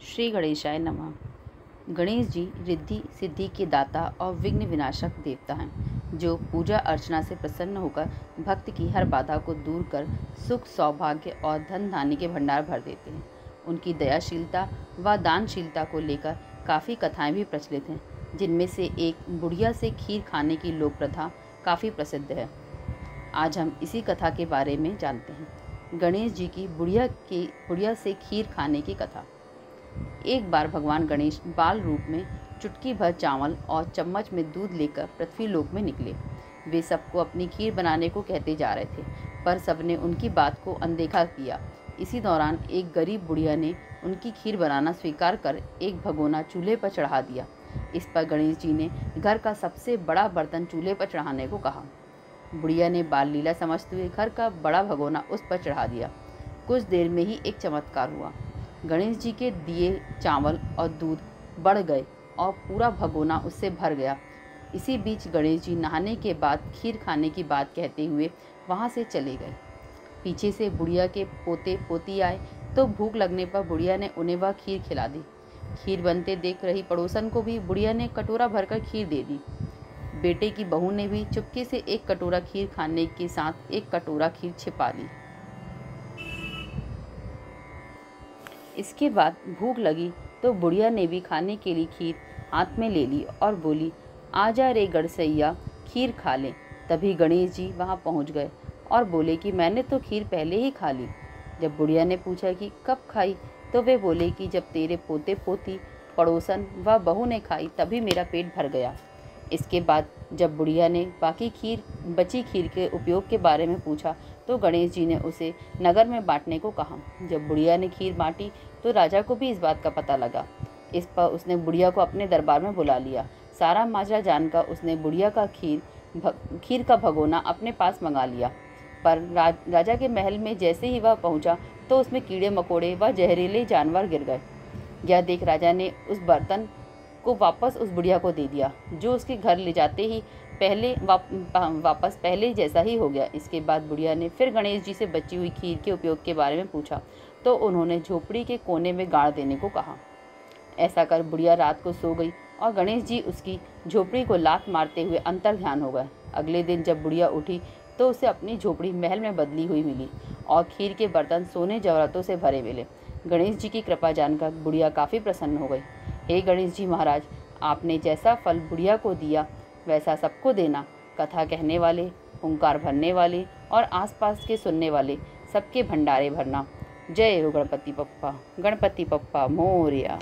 श्री गणेशाय नमः। गणेश जी रिद्धि सिद्धि के दाता और विघ्न विनाशक देवता हैं, जो पूजा अर्चना से प्रसन्न होकर भक्त की हर बाधा को दूर कर सुख सौभाग्य और धन धान्य के भंडार भर देते हैं। उनकी दयाशीलता व दानशीलता को लेकर काफ़ी कथाएं भी प्रचलित हैं, जिनमें से एक बुढ़िया से खीर खाने की लोक प्रथा काफ़ी प्रसिद्ध है। आज हम इसी कथा के बारे में जानते हैं। गणेश जी की बुढ़िया से खीर खाने की कथा। एक बार भगवान गणेश बाल रूप में चुटकी भर चावल और चम्मच में दूध लेकर पृथ्वी लोक में निकले। वे सबको अपनी खीर बनाने को कहते जा रहे थे, पर सबने उनकी बात को अनदेखा किया। इसी दौरान एक गरीब बुढ़िया ने उनकी खीर बनाना स्वीकार कर एक भगोना चूल्हे पर चढ़ा दिया। इस पर गणेश जी ने घर का सबसे बड़ा बर्तन चूल्हे पर चढ़ाने को कहा। बुढ़िया ने बाल लीला समझते हुए घर का बड़ा भगोना उस पर चढ़ा दिया। कुछ देर में ही एक चमत्कार हुआ। गणेश जी के दिए चावल और दूध बढ़ गए और पूरा भगोना उससे भर गया। इसी बीच गणेश जी नहाने के बाद खीर खाने की बात कहते हुए वहाँ से चले गए। पीछे से बुढ़िया के पोते पोती आए तो भूख लगने पर बुढ़िया ने उन्हें वह खीर खिला दी। खीर बनते देख रही पड़ोसन को भी बुढ़िया ने कटोरा भरकर खीर दे दी। बेटे की बहू ने भी चुपके से एक कटोरा खीर खाने के साथ एक कटोरा खीर छिपा ली। इसके बाद भूख लगी तो बुढ़िया ने भी खाने के लिए खीर हाथ में ले ली और बोली, आजा रे गड़सैया, खीर खा लें। तभी गणेश जी वहाँ पहुँच गए और बोले कि मैंने तो खीर पहले ही खा ली। जब बुढ़िया ने पूछा कि कब खाई, तो वे बोले कि जब तेरे पोते पोती पड़ोसन व बहू ने खाई तभी मेरा पेट भर गया। इसके बाद जब बुढ़िया ने बची खीर के उपयोग के बारे में पूछा तो गणेश जी ने उसे नगर में बांटने को कहा। जब बुढ़िया ने खीर बांटी तो राजा को भी इस बात का पता लगा। इस पर उसने बुढ़िया को अपने दरबार में बुला लिया। सारा माजरा जानकर उसने बुढ़िया का खीर का भगोना अपने पास मंगा लिया। पर राजा के महल में जैसे ही वह पहुंचा तो उसमें कीड़े मकोड़े व जहरीले जानवर गिर गए। यह देख राजा ने उस बर्तन को वापस उस बुढ़िया को दे दिया, जो उसके घर ले जाते ही वापस पहले जैसा ही हो गया। इसके बाद बुढ़िया ने फिर गणेश जी से बची हुई खीर के उपयोग के बारे में पूछा तो उन्होंने झोपड़ी के कोने में गाड़ देने को कहा। ऐसा कर बुढ़िया रात को सो गई और गणेश जी उसकी झोपड़ी को लात मारते हुए अंतर्ध्यान हो गए। अगले दिन जब बुढ़िया उठी तो उसे अपनी झोपड़ी महल में बदली हुई मिली और खीर के बर्तन सोने जवाहरातों से भरे मिले। गणेश जी की कृपा जानकर बुढ़िया काफ़ी प्रसन्न हो गई। हे गणेश जी महाराज, आपने जैसा फल बुढ़िया को दिया वैसा सबको देना। कथा कहने वाले, ओंकार भरने वाले और आसपास के सुनने वाले सबके भंडारे भरना। जय हो गणपति बप्पा मोरया।